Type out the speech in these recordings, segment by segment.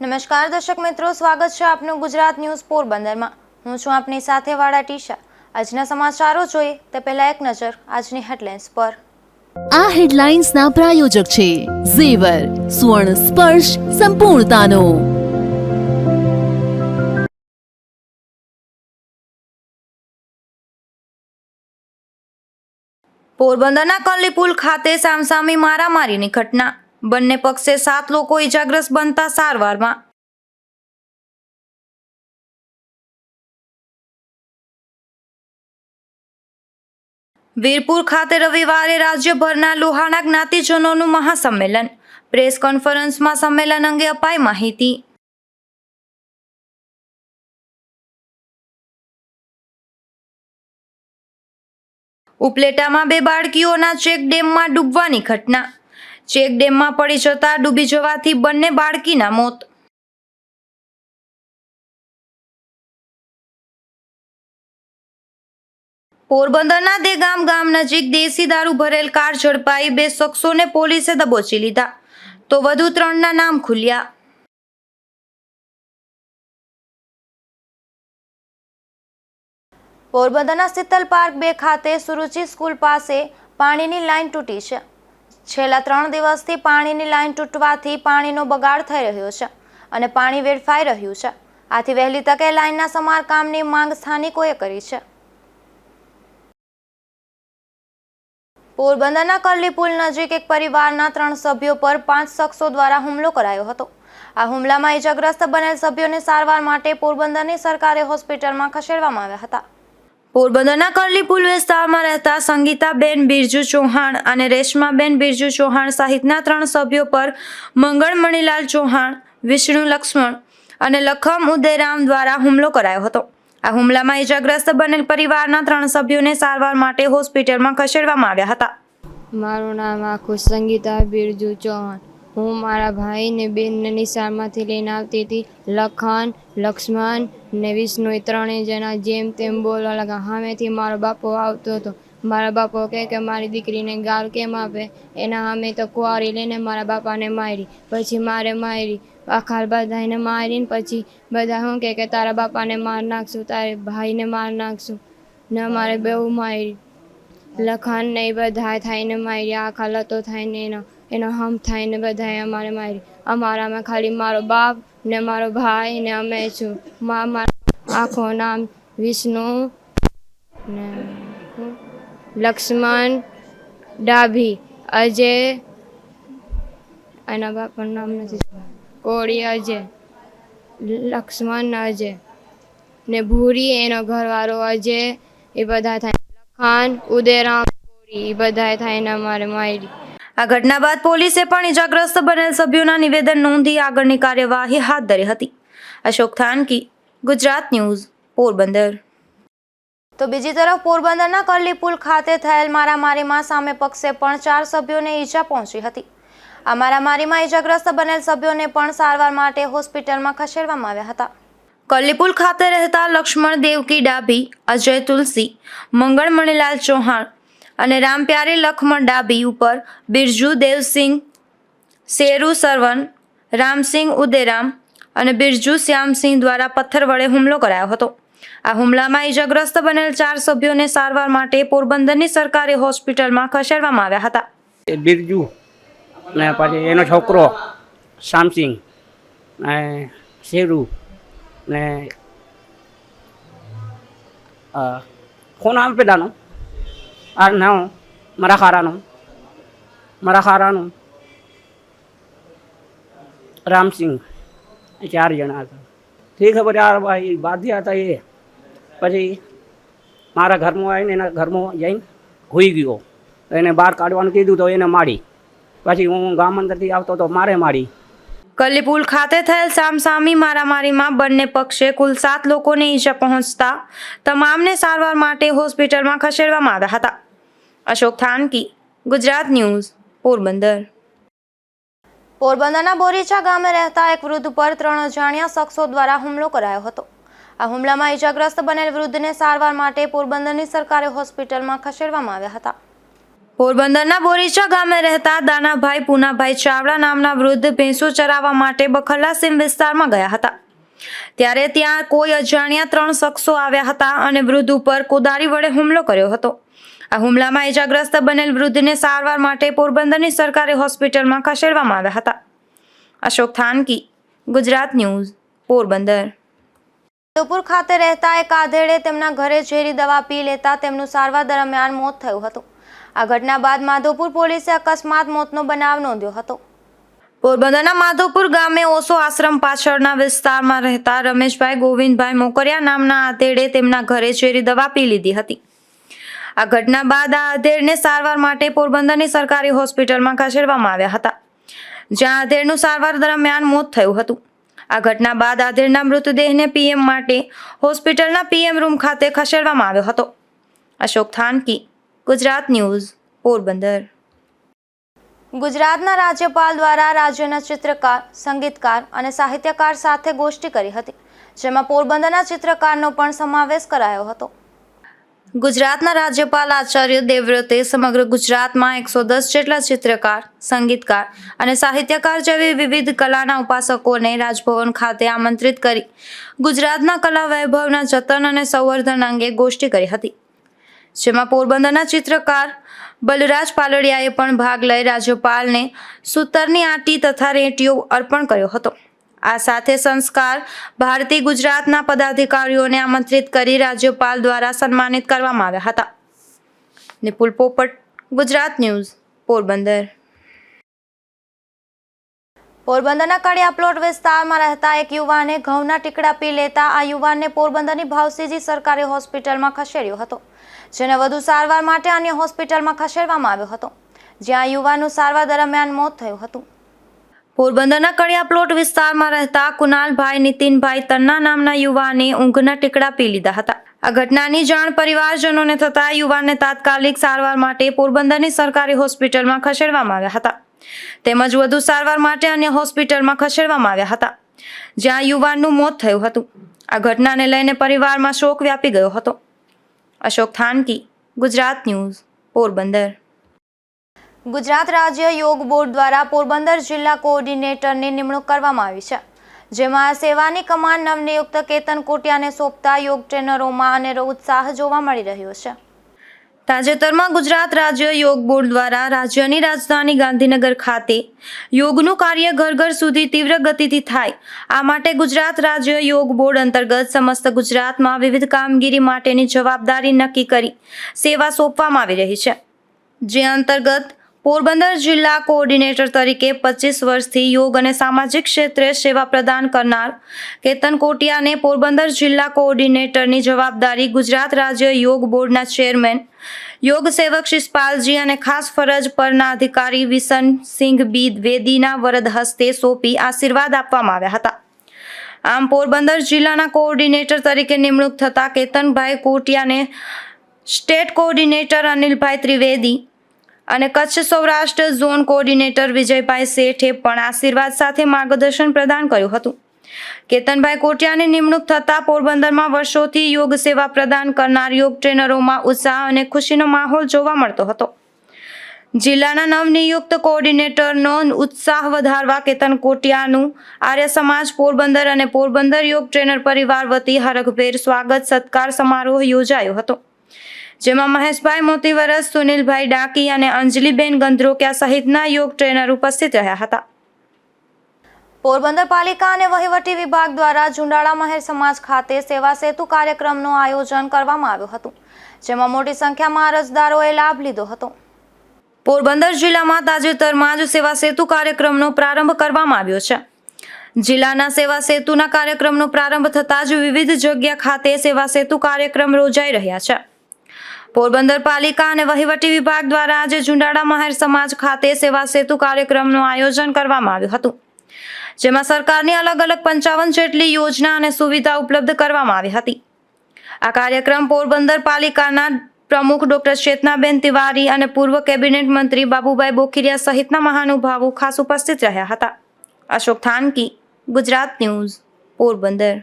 નમસ્કાર દર્શક મિત્રો, સ્વાગત છે આપનું ગુજરાત ન્યૂઝ પોરબંદરમાં। હું છું આપની સાથે વાળા ટીશા। આજના સમાચારો જોઈએ તે પહેલા એક નજર આજની હેડલાઇન્સ પર। આ હેડલાઇન્સના પ્રાયોજક છે ઝેવર, સ્વર્ણ સ્પર્શ સંપૂર્ણતાનો। પોરબંદરના કલ્લી પુલ ખાતે સામસામી મારામારીની ઘટના, બંને પક્ષે 7 લોકો ઇજાગ્રસ્ત બનતા સારવારમાં। વીરપુર ખાતે રવિવારે રાજ્યભરના લોહાણા જ્ઞાતિજનોનું મહાસંમેલન, પ્રેસ કોન્ફરન્સમાં સંમેલન અંગે અપાઈ માહિતી। ઉપલેટામાં 2 બાળકીઓના ચેક ડેમમાં ડૂબવાની ઘટના, ચેક ડેમમાં પડી જતા ડૂબી જવાથી બંને બાળકીના મોત। પોરબંદરના દેગામ ગામ નજીક દેશી દારૂ ભરેલ કાર ઝડપાઈ, 2 શખ્સોને પોલીસે દબોચી લીધા, તો વધુ 3ના નામ ખુલ્યા। પોરબંદરના શીતલ પાર્ક 2 ખાતે સુરુચિ સ્કૂલ પાસે પાણીની લાઇન તૂટી છે। છેલ્લા 3 દિવસથી પાણીની લાઇન તૂટવાથી પાણીનો બગાડ થઈ રહ્યો છે અને પાણી વેડફાઈ રહ્યું છે। આથી વહેલી તકે લાઇનના સમારકામની માંગ સ્થાનિકોએ કરી છે। પોરબંદરના કલ્લી પુલ નજીક એક પરિવારના 3 સભ્યો પર 5 શખ્સો દ્વારા હુમલો કરાયો હતો। આ હુમલામાં ઇજાગ્રસ્ત બનેલ સભ્યોને સારવાર માટે પોરબંદરની સરકારી હોસ્પિટલમાં ખસેડવામાં આવ્યા હતા। પોરબંદરના કલ્લી પુલ વિસ્તારમાં રહેતા સંગીતાબેન બિરજુ ચૌહાણ અને રેશમાબેન બિરજુ ચૌહાણ સહિતના 3 સભ્યો પર મંગળ મણીલાલ ચૌહાણ, વિષ્ણુ લક્ષ્મણ અને લખમ ઉદેરામ દ્વારા હુમલો કરાયો હતો। આ હુમલામાં ઇજાગ્રસ્ત બનેલ પરિવારના 3 સભ્યોને સારવાર માટે હોસ્પિટલમાં ખસેડવામાં આવ્યા હતા। મારું નામ આખું સંગીતા બિરજુ ચૌહાણ। હું મારા ભાઈ ને બેનને નિશાળમાંથી લઈને આવતી હતી। લખન, લક્ષ્મણ ને વિષ્ણુ એ 3 જણા જેમ તેમ બોલવા લાગ્યા। સામેથી મારો બાપો આવતો હતો। મારા બાપો કહે કે મારી દીકરીને ગાળ કેમ આપે, એના સામે તો કુંવારી લઈને મારા બાપાને મારી, પછી મારે મારી, આખા બધાને મારીને પછી બધા શું કહે કે તારા બાપાને માર નાખશું, તારે ભાઈને માર નાખશું ને અમારે બહુ મારી। લખન ને એ બધા થઈને મારી, આખા લતો થઈને એનો હમ થઈને બધાએ અમારે મારી। અમારામાં ખાલી મારો બાપ ને મારો ભાઈ ને અમે છું। મારા આખું નામ વિષ્ણુ ને લક્ષ્મણ ડાભી, અજય, એના બાપાનું નામ નથી, કોળી અજય, લક્ષ્મણ અજય ને ભૂરી એનો ઘરવાળો અજય, એ બધા થાય લખાન ઉદેરામ એ બધા થઈને અમારે મારી। આ ઘટના બાદ પોલીસે પણ ઇજાગ્રસ્ત બનેલ સભ્યોના નિવેદન નોંધી આગળની કાર્યવાહી હાથ ધરી હતી। અશોક થાનકી, ગુજરાત ન્યૂઝ, પોરબંદર। તો બીજી તરફ પોરબંદરના કલ્લી પુલ ખાતે થયેલ મારામારીમાં સામે પક્ષે પણ 4 સભ્યોને ઈજા પહોંચી હતી। આ મારામારીમાં ઇજાગ્રસ્ત બનેલ સભ્યોને પણ સારવાર માટે હોસ્પિટલમાં ખસેડવામાં આવ્યા હતા। કલ્લી પુલ ખાતે રહેતા લક્ષ્મણ દેવકી ડાભી, અજય તુલસી, મંગળ મણીલાલ ચૌહાણ અને રામપ્યારી લખમણ ડાભી ઉપર બિરજુ દેવસિંહ, શેરુ સરવન, રામસિંહ ઉદેરામ અને બિરજુ શ્યામસિંહ દ્વારા પથ્થર વડે હુમલો કરાયો હતો। આ હુમલામાં ઇજાગ્રસ્ત બનેલ 4 સભ્યોને સારવાર માટે પોરબંદરની સરકારી હોસ્પિટલમાં ખસેડવામાં આવ્યા હતા। બિરજુ ને પછી એનો છોકરો શામસિંહ ને શેરુ ને કોણ આમ પેલાનું આ નામ મારા ખારાનું રામસિંહ, 4 જણા હતા। ઠીક છે પછી આ ભાઈ બાંધ્યા હતા એ પછી મારા ઘરમાં આવીને એના ઘરમાં જઈને હોઈ ગયો, એને બહાર કાઢવાનું કીધું તો એને મારી, પછી હું ગામ અંદરથી આવતો તો મારે મારી। કલ્લી પુલ ખાતે થયેલ સામસામી મારામારીમાં બંને પક્ષે કુલ 7 લોકોને ઈજા પહોંચતા તમામને સારવાર માટે હોસ્પિટલમાં ખસેડવામાં આવ્યા હતા। અશોક થાનકી, ગુજરાત ન્યૂઝ, પોરબંદર। પોરબંદરના બોરીચા ગામે રહેતા એક વૃદ્ધ પર 3 અજાણ્યા શખ્સો દ્વારા હુમલો કરાયો હતો। આ હુમલામાં ઇજાગ્રસ્ત બનેલ વૃદ્ધને સારવાર માટે પોરબંદરની સરકારી હોસ્પિટલમાં ખસેડવામાં આવ્યા હતા। પોરબંદરના બોરીચા ગામે રહેતા દાનાભાઈ પૂનાભાઈ ચાવડા નામના વૃદ્ધ ભેંસો ચરાવવા માટે બખરલા સીમ વિસ્તારમાં ગયા હતા ત્યારે ત્યાં કોઈ અજાણ્યા 3 શખ્સો આવ્યા હતા અને વૃદ્ધ ઉપર કોદાળી વડે હુમલો કર્યો હતો. આ હુમલામાં ઇજાગ્રસ્ત બનેલ વૃદ્ધને સારવાર માટે પોરબંદરની સરકારી હોસ્પિટલમાં ખસેડવામાં આવ્યા હતા. અશોક થાનકી, ગુજરાત ન્યૂઝ, પોરબંદર. માધવપુર ખાતે રહેતા એક આધેડે તેમના ઘરે ઝેરી દવા પી લેતા તેમનું સારવાર દરમિયાન મોત થયું હતું. આ ઘટના બાદ માધવપુર પોલીસે અકસ્માત મોતનો બનાવ નોંધ્યો હતો. પોરબંદરના માધવપુર ગામે ઓશો આશ્રમ પાછળના વિસ્તારમાં રહેતા રમેશભાઈ ગોવિંદભાઈ મોકરિયા નામના આધેડે તેમના ઘરે ઝેરી દવા પી લીધી હતી. આ ઘટના બાદ આ આધેડને સારવાર માટે પોરબંદરની સરકારી હોસ્પિટલમાં ખસેડવામાં આવ્યા હતા, જ્યાં આધેડનું સારવાર દરમિયાન મોત થયું હતું. આ ઘટના બાદ આધેડના મૃતદેહને પીએમ માટે હોસ્પિટલના પીએમ રૂમ ખાતે ખસેડવામાં આવ્યો હતો. અશોક થાનકી, ગુજરાત ન્યૂઝ, પોરબંદર. ગુજરાતના રાજ્યપાલ દ્વારા રાજ્યના ચિત્રકાર, સંગીતકાર અને સાહિત્યકાર સાથે ગોષ્ઠી કરી હતી, જેમાં પોરબંદરના ચિત્રકારનો પણ સમાવેશ કરાયો હતો. ગુજરાતના રાજ્યપાલ આચાર્ય દેવવ્રતે સમગ્ર ગુજરાતમાં 110 જેટલા ચિત્રકાર, સંગીતકાર અને સાહિત્યકાર જેવી વિવિધ કલાના ઉપાસકોને રાજભવન ખાતે આમંત્રિત કરી ગુજરાતના કલા વૈભવના જતન અને સંવર્ધન અંગે ગોષ્ઠી કરી હતી, જેમાં પોરબંદરના ચિત્રકાર બલરાજ પાલડિયાએ પણ ભાગ લઈ રાજ્યપાલને સૂતરની આંટી તથા રેંટિયો અર્પણ કર્યો હતો. આ સાથે સંસ્કાર ભારતી ગુજરાતના પદાધિકારીઓને આમંત્રિત કરી રાજ્યપાલ દ્વારા સન્માનિત કરવામાં આવ્યા હતા. નિપુલ પોપટ, ગુજરાત ન્યૂઝ, પોરબંદર. પોરબંદરના કડિયા પ્લોટ વિસ્તારમાં રહેતા એક યુવાને ઘઉંના ટીકડા પી લેતા આ યુવાનને પોરબંદરની ભાવસીજી સરકારી હોસ્પિટલમાં ખસેડ્યો હતો, જેને વધુ સારવાર માટે અન્ય હોસ્પિટલમાં ખસેડવામાં આવ્યો હતો, જ્યાં યુવાનનું સારવાર દરમિયાન મોત થયું હતું. પોરબંદરના કડિયા પ્લોટ વિસ્તારમાં રહેતા કુનાલભાઈ નીતિનભાઈ તન્ના નામના યુવાને ઊંઘના ટીકડા પી લીધા હતા. આ ઘટનાની જાણ પરિવારજનોને થતાં યુવાનને તાત્કાલિક સારવાર માટે પોરબંદરની સરકારી હોસ્પિટલમાં ખસેડવામાં આવ્યા હતા, તેમજ વધુ સારવાર માટે અન્ય હોસ્પિટલમાં ખસેડવામાં આવ્યા હતા, જ્યાં યુવાનનું મોત થયું હતું. આ ઘટનાને લઈને પરિવારમાં શોક વ્યાપી ગયો હતો. અશોક થાનકી, ગુજરાત ન્યૂઝ, પોરબંદર. ગુજરાત રાજ્ય યોગ બોર્ડ દ્વારા પોરબંદર જિલ્લા કોઓર્ડિનેટરની નિમણૂક કરવામાં આવી છે, જેમાં સેવાની કમાન નવનિયુક્ત કેતન કોટિયાને સોંપતા યોગ ટ્રેનરોમાં અનેરો ઉત્સાહ જોવા મળી રહ્યો છે. તાજેતરમાં ગુજરાત રાજ્ય યોગ બોર્ડ દ્વારા રાજ્યની રાજધાની ગાંધીનગર ખાતે યોગનું કાર્ય ઘર ઘર સુધી તીવ્ર ગતિથી થાય, આ માટે ગુજરાત રાજ્ય યોગ બોર્ડ અંતર્ગત સમસ્ત ગુજરાતમાં વિવિધ કામગીરી માટેની જવાબદારી નક્કી કરી સેવા સોંપવામાં આવી રહી છે. જે અંતર્ગત પોરબંદર જિલ્લા કોઓર્ડિનેટર તરીકે 25 વર્ષથી યોગ અને સામાજિક ક્ષેત્રે સેવા પ્રદાન કરનાર કેતન કોટિયાને પોરબંદર જિલ્લા કોઓર્ડિનેટરની જવાબદારી ગુજરાત રાજ્ય યોગ બોર્ડના ચેરમેન યોગ સેવક શિષપાલજી અને ખાસ ફરજ પરના અધિકારી વિશનસિંહ બી દ્વિવેદીના વરદ હસ્તે સોંપી આશીર્વાદ આપવામાં આવ્યા હતા. આમ પોરબંદર જિલ્લાના કોઓર્ડિનેટર તરીકે નિમણૂક થતા કેતનભાઈ કોટિયાને સ્ટેટ કોઓર્ડિનેટર અનિલભાઈ ત્રિવેદી અને કચ્છ સૌરાષ્ટ્ર ઝોન કોઓર્ડિનેટર વિજયભાઈ શેઠે પણ આશીર્વાદ સાથે માર્ગદર્શન પ્રદાન કર્યું હતું. કેતનભાઈ કોટિયાની નિમણૂક થતાં પોરબંદરમાં વર્ષોથી યોગ સેવા પ્રદાન કરનાર યોગ ટ્રેનરોમાં ઉત્સાહ અને ખુશીનો માહોલ જોવા મળતો હતો. જિલ્લાના નવનિયુક્ત કોઓર્ડિનેટરનો ઉત્સાહ વધારવા કેતન કોટિયાનું આર્ય સમાજ પોરબંદર અને પોરબંદર યોગ ટ્રેનર પરિવાર વતી હરખભેર સ્વાગત સત્કાર સમારોહ યોજાયો હતો, જેમાં મહેશભાઈ મોતીવરસ, સુનિલભાઈ ડાકી અને અંજલિબેન ગંધ્રોકિયા સહિતના યોગ ટ્રેનર ઉપસ્થિત રહ્યા હતા. પોરબંદર પાલિકા અને વહીવટી વિભાગ દ્વારા ઝુંડાળા મહેર સમાજ ખાતે સેવા સેતુ કાર્યક્રમનું આયોજન કરવામાં આવ્યું હતું, જેમાં મોટી સંખ્યામાં અરજદારોએ લાભ લીધો હતો. પોરબંદર જિલ્લામાં તાજેતરમાં જ સેવા સેતુ કાર્યક્રમનો પ્રારંભ કરવામાં આવ્યો છે. જિલ્લાના સેવા સેતુના કાર્યક્રમનો પ્રારંભ થતાં જ વિવિધ જગ્યા ખાતે સેવા સેતુ કાર્યક્રમ યોજાઈ રહ્યા છે. પોરબંદર પાલિકા અને વહીવટી વિભાગ દ્વારા આજે ઝુંડાળા મહેર સમાજ ખાતે સેવા સેતુ કાર્યક્રમનું આયોજન કરવામાં આવ્યું હતું, જેમાં સરકારની અલગ અલગ 55 જેટલી યોજના અને સુવિધા ઉપલબ્ધ કરવામાં આવી હતી. આ કાર્યક્રમ પોરબંદર પાલિકાના પ્રમુખ ડોક્ટર ચેતનાબેન તિવારી અને પૂર્વ કેબિનેટ મંત્રી બાબુભાઈ બોખીરિયા સહિતના મહાનુભાવો ખાસ ઉપસ્થિત રહ્યા હતા. અશોક થાનકી, ગુજરાત ન્યૂઝ, પોરબંદર.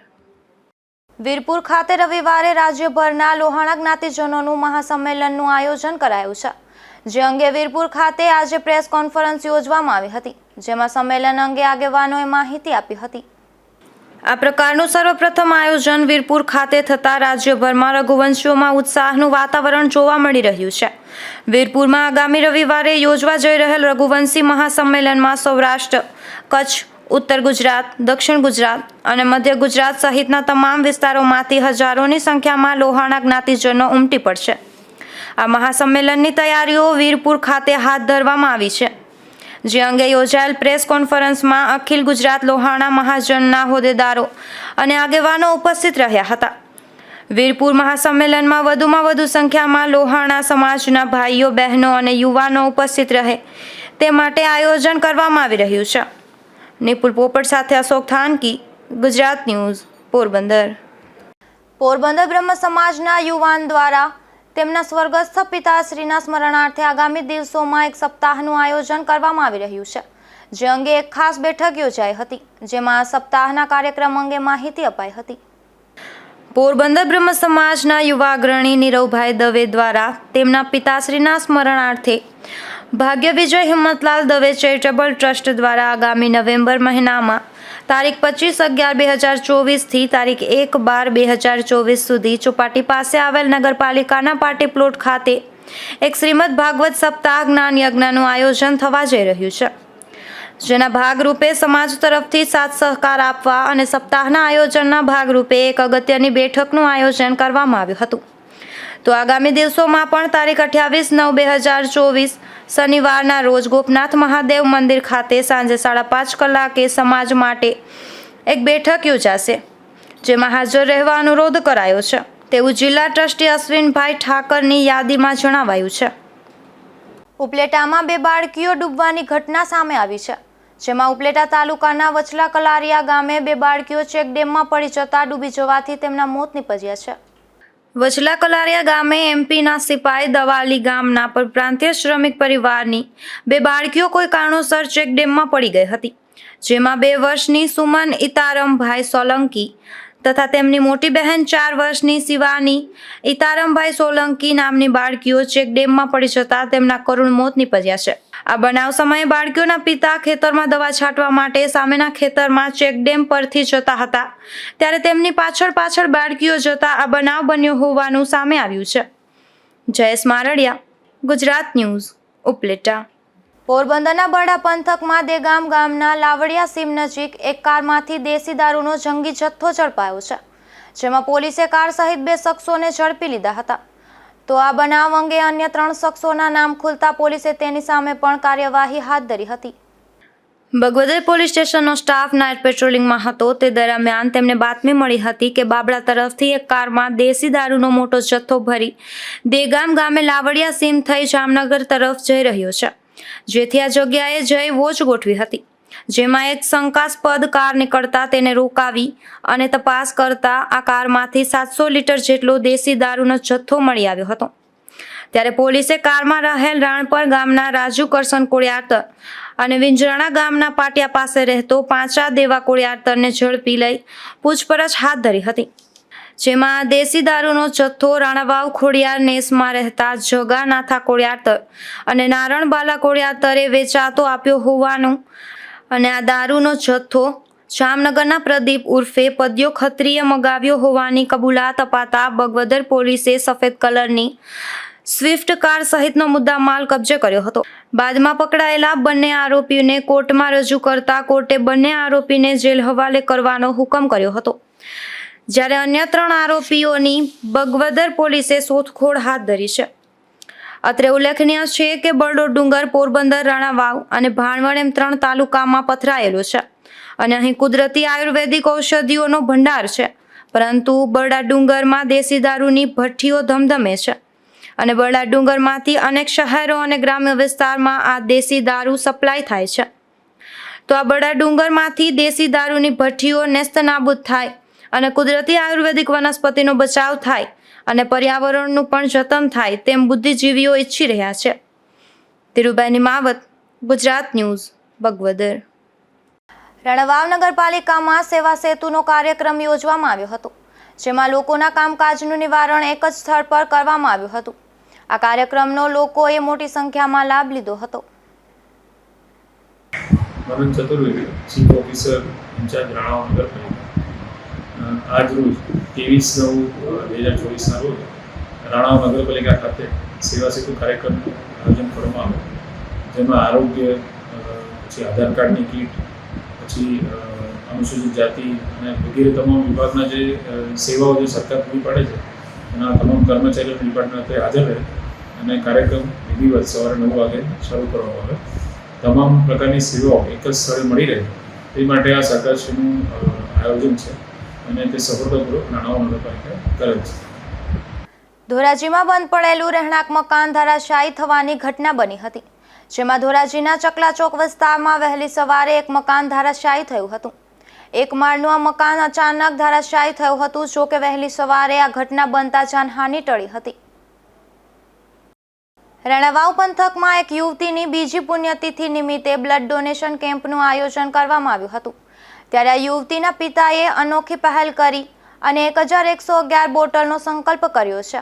વીરપુર ખાતે રવિવારે રાજ્યભરના લોહાણા જ્ઞાતિજનોનું મહાસંમેલનનું આયોજન કરાયું છે, જે અંગે વીરપુર ખાતે આજે પ્રેસ કોન્ફરન્સ યોજવામાં આવી હતી, જેમાં સંમેલન અંગે આગેવાનોએ માહિતી આપી હતી. આ પ્રકારનું સર્વપ્રથમ આયોજન વીરપુર ખાતે થતાં રાજ્યભરમાં રઘુવંશીઓમાં ઉત્સાહનું વાતાવરણ જોવા મળી રહ્યું છે. વીરપુરમાં આગામી રવિવારે યોજવા જઈ રહેલ રઘુવંશી મહાસંમેલનમાં સૌરાષ્ટ્ર, કચ્છ, ઉત્તર ગુજરાત, દક્ષિણ ગુજરાત અને મધ્ય ગુજરાત સહિતના તમામ વિસ્તારોમાંથી હજારોની સંખ્યામાં લોહાણા જ્ઞાતિજનો ઉમટી પડશે. આ મહાસંમેલનની તૈયારીઓ વીરપુર ખાતે હાથ ધરવામાં આવી છે, જે અંગે યોજાયેલ પ્રેસ કોન્ફરન્સમાં અખિલ ગુજરાત લોહાણા મહાજનના હોદ્દેદારો અને આગેવાનો ઉપસ્થિત રહ્યા હતા. વીરપુર મહાસંમેલનમાં વધુમાં વધુ સંખ્યામાં લોહાણા સમાજના ભાઈઓ, બહેનો અને યુવાનો ઉપસ્થિત રહે તે માટે આયોજન કરવામાં આવી રહ્યું છે. નિપુલ પોપટ સાથે અશોક થાનકી, ગુજરાત ન્યૂઝ, પોરબંદર. પોરબંદર બ્રહ્મ સમાજના યુવાન દ્વારા તેમના સ્વર્ગસ્થ પિતાશ્રીના સ્મરણાર્થે આગામી દિવસોમાં એક સપ્તાહનું આયોજન કરવામાં આવી રહ્યું છે, જે અંગે એક ખાસ બેઠક યોજાઈ હતી, જેમાં આ સપ્તાહના કાર્યક્રમ અંગે માહિતી અપાઈ હતી. પોરબંદર બ્રહ્મ સમાજના યુવા અગ્રણી નીરવભાઈ દવે દ્વારા તેમના પિતાશ્રીના સ્મરણાર્થે ભાગ્ય વિજય હિંમતલાલ દવે ચેરિટેબલ ટ્રસ્ટ દ્વારા આગામી નવેમ્બર મહિનામાં તારીખ 25/11/2024 તારીખ 1/12/2024 સુધી ચોપાટી પાસે આવેલ નગરપાલિકાના પાર્ટી પ્લોટ ખાતે એક શ્રીમદ ભાગવત સપ્તાહ જ્ઞાન યજ્ઞનું આયોજન થવા જઈ રહ્યું છે, જેના ભાગરૂપે સમાજ તરફથી સાથ સહકાર આપવા અને સપ્તાહના આયોજનના ભાગરૂપે એક અગત્યની બેઠકનું આયોજન કરવામાં આવ્યું હતું. તો આગામી દિવસોમાં પણ તારીખ 28/9/2024 શનિવારના રોજ ગોપનાથ મહાદેવ મંદિર ખાતે સાંજે 5:30 કલાકે સમાજ માટે એક બેઠક યોજાશે, જેમાં હાજર રહેવા અનુરોધ કરાયો છે, તેવું જિલ્લા ટ્રસ્ટી અશ્વિનભાઈ ઠાકરની યાદીમાં જણાવાયું છે. ઉપલેટામાં 2 બાળકીઓ ડૂબવાની ઘટના સામે આવી છે, જેમાં ઉપલેટા તાલુકાના વચલા કલારિયા ગામે 2 બાળકીઓ ચેકડેમમાં પડી જતા ડૂબી જવાથી તેમના મોત નીપજ્યા છે. વચલા કલારિયા ગામે એમપીના સિપાઈ દવાલી ગામના પરપ્રાંતીય શ્રમિક પરિવારની 2 બાળકીઓ કોઈ કારણોસર ચેકડેમમાં પડી ગઈ હતી, જેમાં 2 વર્ષની સુમન ઇતારમભાઈ સોલંકી તથા તેમની મોટી બહેન 4 વર્ષની શિવાની ઇતારમભાઈ સોલંકી નામની બાળકીઓ ચેકડેમમાં પડી જતા તેમના કરુણ મોત નીપજ્યા છે. આ બનાવ સમયે બાળકીઓના પિતા ખેતરમાં દવા છાંટવા માટે સામેના ખેતરમાં ચેકડેમ પરથી જતા હતા, ત્યારે તેમની પાછળ બાળકીઓ જતા આ બનાવ બન્યો હોવાનું સામે આવ્યું છે. જયેશ મારડિયા, ગુજરાત ન્યૂઝ, ઉપલેટા. પોરબંદરના બરડા પંથકમાં દેગામ ગામના લાવડિયા સીમ નજીક એક કારમાંથી દેશી દારૂનો જંગી જથ્થો ઝડપાયો છે, જેમાં પોલીસે કાર સહિત 2 શખ્સોને ઝડપી લીધા હતા. તો આ બનાવ અંગે અન્ય 3 શખ્સોના નામ ખુલતા પોલીસે તેની સામે પણ કાર્યવાહી હાથ ધરી હતી. બગવદર પોલીસ સ્ટેશનનો સ્ટાફ નાઇટ પેટ્રોલિંગમાં હતો તે દરમિયાન તેમને બાતમી મળી હતી કે બાબડા તરફથી એક કારમાં દેશી દારૂનો મોટો જથ્થો ભરી દેગામ ગામે લાવડિયા સીમ થઈ જામનગર તરફ જઈ રહ્યો છે, જેથી આ જગ્યાએ જઈ વોચ ગોઠવી હતી, જેમાં એક શંકાસ્પદ કાર નીકળતા તેને રોકાવી અને તપાસ કરતા આ કારમાંથી 700 લીટર જેટલો દેશી દારૂનો જથ્થો મળી આવ્યો હતો. ત્યારે પોલીસે કારમાં રહેલ રાણપર ગામના રાજુ કરશન કોળિયાતર અને વિંજરાણા ગામના પાટિયા પાસે રહેતો પાંચા દેવા કોળિયાતરને ઝડપી લઈ પૂછપરછ હાથ ધરી હતી, જેમાં દેશી દારૂનો જથ્થો રાણાવાવ ખોડિયાર નેસમાં રહેતા જગાનાથા કોળિયાતર અને નારણબાલા કોળિયાતરે વેચાતો આપ્યો હોવાનું અને આ દારૂનો જથ્થો જામનગરના પ્રદીપ ઉર્ફે પદ્યો ખત્રીએ મગાવ્યો હોવાની કબૂલાત અપાતા બગવદર પોલીસે સફેદ કલરની સ્વિફ્ટ કાર સહિતનો મુદ્દામાલ કબજે કર્યો હતો. બાદમાં પકડાયેલા બંને આરોપીઓને કોર્ટમાં રજૂ કરતા કોર્ટે બંને આરોપીને જેલ હવાલે કરવાનો હુકમ કર્યો હતો, જ્યારે અન્ય 3 આરોપીઓની બગવદર પોલીસે શોધખોળ હાથ ધરી છે. અત્રે ઉલ્લેખનીય છે કે બરડો ડુંગર પોરબંદર, રાણાવાવ અને ભાણવડ એમ 3 તાલુકામાં પથરાયેલો છે અને અહીં કુદરતી આયુર્વેદિક ઔષધિઓનો ભંડાર છે, પરંતુ બરડા ડુંગરમાં દેશી દારૂની ભઠ્ઠીઓ ધમધમે છે અને બરડા ડુંગરમાંથી અનેક શહેરો અને ગ્રામ્ય વિસ્તારમાં આ દેશી દારૂ સપ્લાય થાય છે. તો આ બરડા ડુંગરમાંથી દેશી દારૂની ભઠ્ઠીઓ નેસ્તનાબૂદ થાય અને કુદરતી આયુર્વેદિક વનસ્પતિનો બચાવ થાય અને પર્યાવરણનું પણ જતન થાય તેમ બુદ્ધિજીવીઓ ઈચ્છી રહ્યા છે. ધીરુભાઈની માવત, ગુજરાત ન્યૂઝ, બગવદર. રાણાવાવ નગરપાલિકામાં સેવા સેતુનો કાર્યક્રમ યોજવામાં આવ્યો હતો, જેમાં લોકોના કામકાજનું નિવારણ એક જ સ્થળ પર કરવામાં આવ્યું હતું. આ કાર્યક્રમનો લોકોએ મોટી સંખ્યામાં લાભ લીધો હતો. મનન ચતુર્વેદી, ચીફ ઓફિસર ઇન્ચાર્જ રાણાવા નગરપાલિકા, આજ રોજ 23/9/2024ના રોજ રાણાવા નગરપાલિકા ખાતે સેવા સેતુ કાર્યક્રમનું આયોજન કરવામાં આવ્યું, જેમાં આરોગ્ય, પછી આધાર કાર્ડની કીટ, પછી અનુસૂચિત જાતિ અને વગેરે તમામ વિભાગના જે સેવાઓ જે સરકાર પૂરી પાડે છે એના તમામ કર્મચારીઓ ડિપાર્ટમેન્ટ હાજર રહે અને કાર્યક્રમ વિધિવત સવારે 9 વાગે શરૂ કરવામાં આવે. તમામ પ્રકારની સેવાઓ એક જ સ્થળે મળી રહે તે માટે આ સરકારશ્રીનું આયોજન છે અને તે સફળતાપૂર્વક રાણાવા નગરપાલિકા કરે છે. ધોરાજીમાં બંધ પડેલું રહેણાંક મકાન ધરાશાયી થવાની ઘટના બની હતી, જેમાં ધોરાજીના ચકલા ચોક વિસ્તારમાં વહેલી સવારે એક મકાન ધરાશાયી થયું હતું. એક માળનું આ મકાન અચાનક ધરાશાયી થયું હતું. જો કે વહેલી સવારે આ ઘટના બનતા જાનહાનિ ટળી હતી. રણવાવ પંથકમાં એક યુવતીની બીજી પુણ્યતિથિ નિમિત્તે બ્લડ ડોનેશન કેમ્પનું આયોજન કરવામાં આવ્યું હતું. ત્યારે આ યુવતીના પિતાએ અનોખી પહેલ કરી અને 1111 બોટલનો સંકલ્પ કર્યો છે.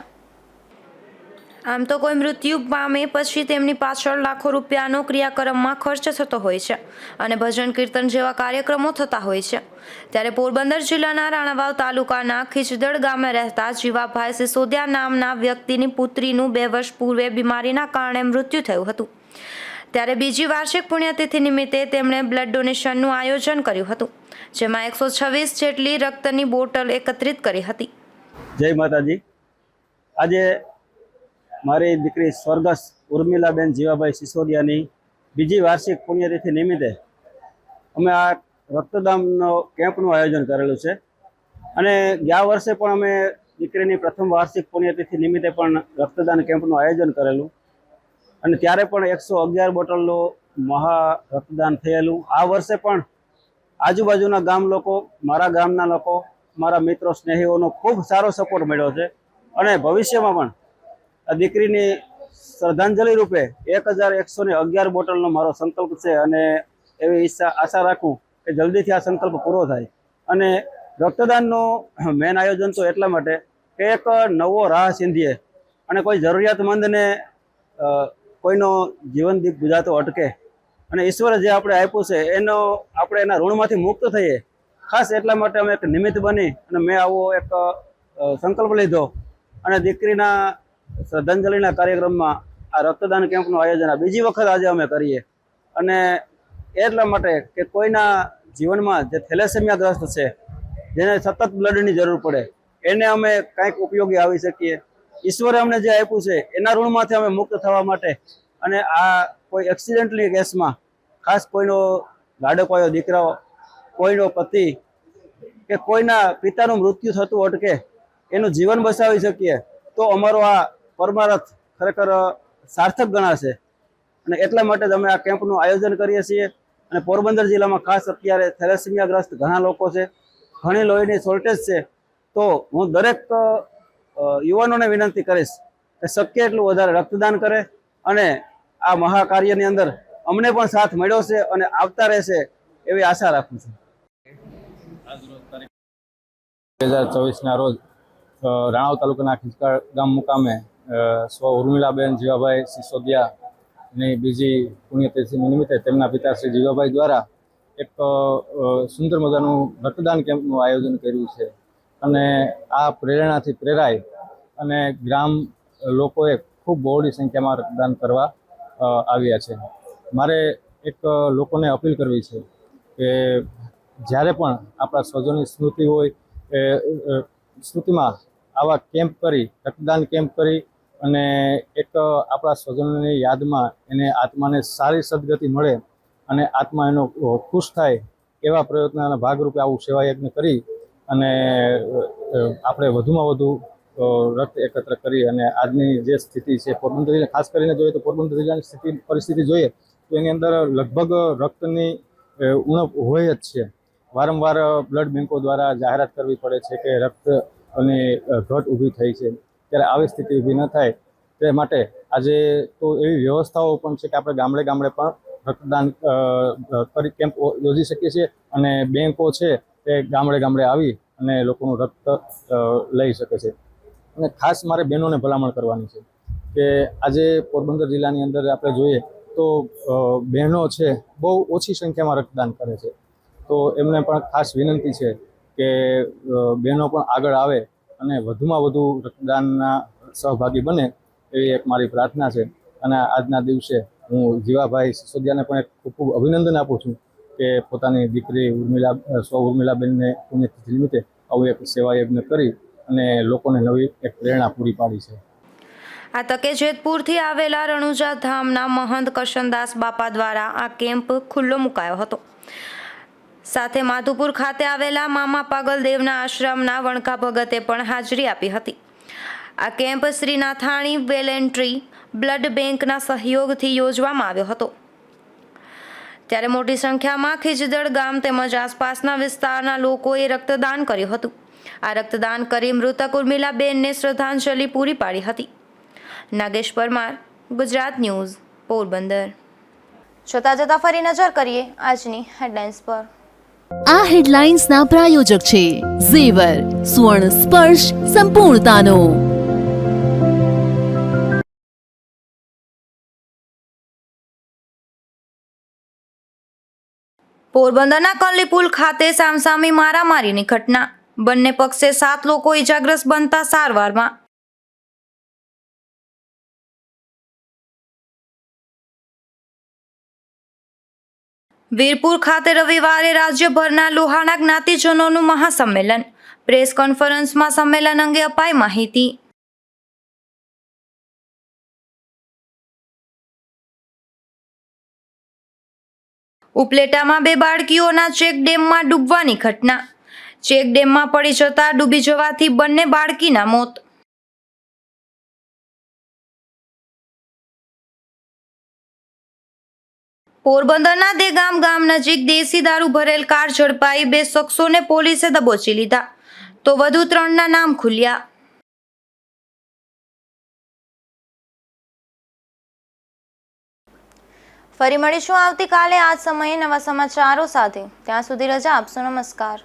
આમ તો કોઈ મૃત્યુ પામે પછી તેમની પાછળ લાખો રૂપિયાનો ક્રિયાક્રમમાં ખર્ચ થતો હોય છે અને ભજન કીર્તન જેવા કાર્યક્રમો થતા હોય છે. ત્યારે પોરબંદર જિલ્લાના રાણાવાવ તાલુકાના ખીચદડ ગામે રહેતા જીવાભાઈ સિસોદિયા નામના વ્યક્તિની પુત્રીનું 2 વર્ષ પૂર્વે બીમારીના કારણે મૃત્યુ થયું હતું. ત્યારે બીજી વાર્ષિક પુણ્યતિથિ નિમિત્તે તેમણે બ્લડ ડોનેશનનું આયોજન કર્યું હતું, જેમાં 126 જેટલી રક્તની બોટલ એકત્રિત કરી હતી. જય માતાજી. આજે મારી દીકરી સ્વર્ગસ્થ ઉર્મિલાબેન જીવાભાઈ સિસોદિયાની બીજી વાર્ષિક પુણ્યતિથિ નિમિત્તે અમે આ રક્તદાનનો કેમ્પનું આયોજન કરેલું છે અને ગયા વર્ષે પણ અમે દીકરીની પ્રથમ વાર્ષિક પુણ્યતિથિ નિમિત્તે પણ રક્તદાન કેમ્પનું આયોજન કરેલું અને ત્યારે પણ 111 બોટલનું મહા રક્તદાન થયેલું. આ વર્ષે પણ આજુબાજુના ગામ લોકો, મારા ગામના લોકો, મારા મિત્રો સ્નેહીઓનો ખૂબ સારો સપોર્ટ મળ્યો છે અને ભવિષ્યમાં પણ આ દીકરીની શ્રદ્ધાંજલિ રૂપે 1111 બોટલનો મારો સંકલ્પ છે અને એવી આશા રાખું કે જલ્દીથી આ સંકલ્પ પૂરો થાય. અને રક્તદાનનું મેન આયોજન તો એટલા માટે કે એક નવો રાહ ચીંધીએ અને કોઈ જરૂરિયાતમંદને કોઈનો જીવન દીપ ગુજાતો અટકે અને ઈશ્વરે જે આપણે આપ્યું છે આપણે એના ઋણમાંથી મુક્ત થઈએ. ખાસ એટલા માટે અમે એક નિમિત્ત બની અને મેં આવો એક સંકલ્પ લીધો અને દીકરીના શ્રદ્ધાંજલિના કાર્યક્રમમાં આ રક્તદાન કેમ્પનું આયોજન આ બીજી વખત આજે અમે કરીએ. અને એટલા માટે કે કોઈના જીવનમાં જે થેલેસેમિયાગ્રસ્ત છે, જેને સતત બ્લડની જરૂર પડે, એને અમે કંઈક ઉપયોગી આવી શકીએ. ઈશ્વરે અમને જે આપ્યું છે એના ઋણમાંથી અમે મુક્ત થવા માટે અને આ કોઈ એક્સિડન્ટલી કેસમાં ખાસ કોઈનો લાડકવાયો દીકરાઓ, કોઈનો પતિ કે કોઈના પિતાનું મૃત્યુ થતું અટકે, એનું જીવન બચાવી શકીએ તો અમારો આ પરમારથ ખરેખર સાર્થક ગણાશે. અને એટલા માટે જ અમે આ કેમ્પનું આયોજન કરીએ છીએ. અને પોરબંદર જિલ્લામાં ખાસ અત્યારે થેલેસેમિયાગ્રસ્ત ઘણા લોકો છે, ઘણી લોહીની શોર્ટેજ છે. તો હું દરેક યુવાનોને વિનંતી કરીશ કે શક્ય એટલું વધારે રક્તદાન કરે અને આ મહાકાર્યની અંદર અમને પણ સાથ મળ્યો છે અને આવતા રહેશે એવી આશા રાખું છું. 2024ના રોજ રાણાવ તાલુકાના ખીચદડ ગામ મુકામે સ્વ ઉર્મિલાબેન જીવાભાઈ સિસોદિયાની બીજી પુણ્યતિથિ નિમિત્તે તેમના પિતા શ્રી જીવાભાઈ દ્વારા એક સુંદર મજાનું રક્તદાન કેમ્પનું આયોજન કર્યું છે. અને આ પ્રેરણાથી પ્રેરાય અને ગ્રામ લોકોએ ખૂબ બહોળી સંખ્યામાં રક્તદાન કરવા આવ્યા છે. મારે એક લોકોને અપીલ કરવી છે કે જ્યારે પણ આપણા સ્વજનની સ્મૃતિ હોય એ સ્મૃતિમાં આવા કેમ્પ કરી, રક્તદાન કેમ્પ કરી અને એક આપણા સ્વજનોની યાદમાં એને આત્માને સારી સદગતિ મળે અને આત્મા એનો ખુશ થાય એવા પ્રયત્નના ભાગરૂપે આવું સેવાયજ્ઞ કરી અને આપણે વધુમાં વધુ રક્ત એકત્ર કરી અને આજની જે સ્થિતિ છે પોરબંદર જિલ્લા, ખાસ કરીને જોઈએ તો પોરબંદર જિલ્લાની પરિસ્થિતિ જોઈએ તો એની અંદર લગભગ રક્તની ઉણપ હોય જ છે. વારંવાર બ્લડ બેંકો દ્વારા જાહેરાત કરવી પડે છે કે રક્તની ઘટ ઊભી થઈ છે. ત્યારે આવી સ્થિતિ ઊભી ન થાય તે માટે આજે તો એવી વ્યવસ્થાઓ પણ છે કે આપણે ગામડે ગામડે પણ રક્તદાન કરી કેમ્પ યોજી શકીએ છીએ અને બેંકો છે તે ગામડે ગામડે આવી અને લોકોનું રક્ત લઈ શકે છે. અને ખાસ મારે બહેનોને ભલામણ કરવાની છે કે આજે પોરબંદર જિલ્લાની અંદર આપણે જોઈએ તો બહેનો છે બહુ ઓછી સંખ્યામાં રક્તદાન કરે છે. તો એમને પણ ખાસ વિનંતી છે કે બહેનો પણ આગળ આવે અને વધુમાં વધુ રક્તદાનના સહભાગી બને એવી એક મારી પ્રાર્થના છે. અને આજના દિવસે હું જીવાભાઈ સિસોદિયાને પણ એક ખૂબ ખૂબ અભિનંદન આપું છું કે પોતાની દીકરી ઉર્મિલાબેનને પુણ્યતિથિ નિમિત્તે આવું એક સેવા યજ્ઞ કરી અને લોકોને નવી એક પ્રેરણા પૂરી પાડી છે. આ તકે જેતપુરથી આવેલા રણુજા ધામના મહંત કરશનદાસ બાપા દ્વારા આ કેમ્પ ખુલ્લો મુકાયો હતો. સાથે માધુપુર ખાતે આવેલા મામા પાગલદેવના આશ્રમના વણકા ભગતે પણ હાજરી આપી હતી. આ કેમ્પ શ્રી નાથાણી વેલેન્ટ્રી બ્લડ બેંકના સહયોગથી યોજવામાં આવ્યો હતો. ત્યારે મોટી સંખ્યામાં ખીજદડ ગામ તેમજ આસપાસના વિસ્તારના લોકોએ રક્તદાન કર્યું હતું. આ રક્તદાન કરી મૃતક ઉર્મિલાબેનને શ્રદ્ધાંજલિ પૂરી પાડી હતી. નાગેશ પરમાર, ગુજરાત ન્યૂઝ, પોરબંદર. જોતા જતા ફરી નજર કરીએ આજની હેડલાઇન્સ પર. આ હેડલાઇન્સના પ્રાયોજક છે ઝેવર, સુવર્ણ સ્પર્શ સંપૂર્ણતાનો. પોરબંદરના કલ્લી પુલ ખાતે સામસામી મારામારીની ઘટના. બંને પક્ષે 7 લોકો ઇજાગ્રસ્ત બનતા સારવારમાં. વીરપુર ખાતે રવિવારે રાજ્યભરના લોહાણા જ્ઞાતિજનોનું મહાસંમેલન. પ્રેસ કોન્ફરન્સમાં સંમેલન અંગે અપાઈ માહિતી. ઉપલેટામાં 2 બાળકીઓના ચેક ડેમમાં ડૂબવાની ઘટના. ચેક ડેમમાં પડી જતા ડૂબી જવાથી બંને બાળકીના મોત. પોરબંદરના દેગામ ગામ નજીક દેશી દારૂ ભરેલ કાર ઝડપાઈ. 2 શખ્સોને પોલીસે દબોચી લીધા તો વધુ 3ના નામ ખુલ્યા. ફરી મળીશું આવતીકાલે આ જ સમયે નવા સમાચારો સાથે. ત્યાં સુધી રજા આપશો. નમસ્કાર.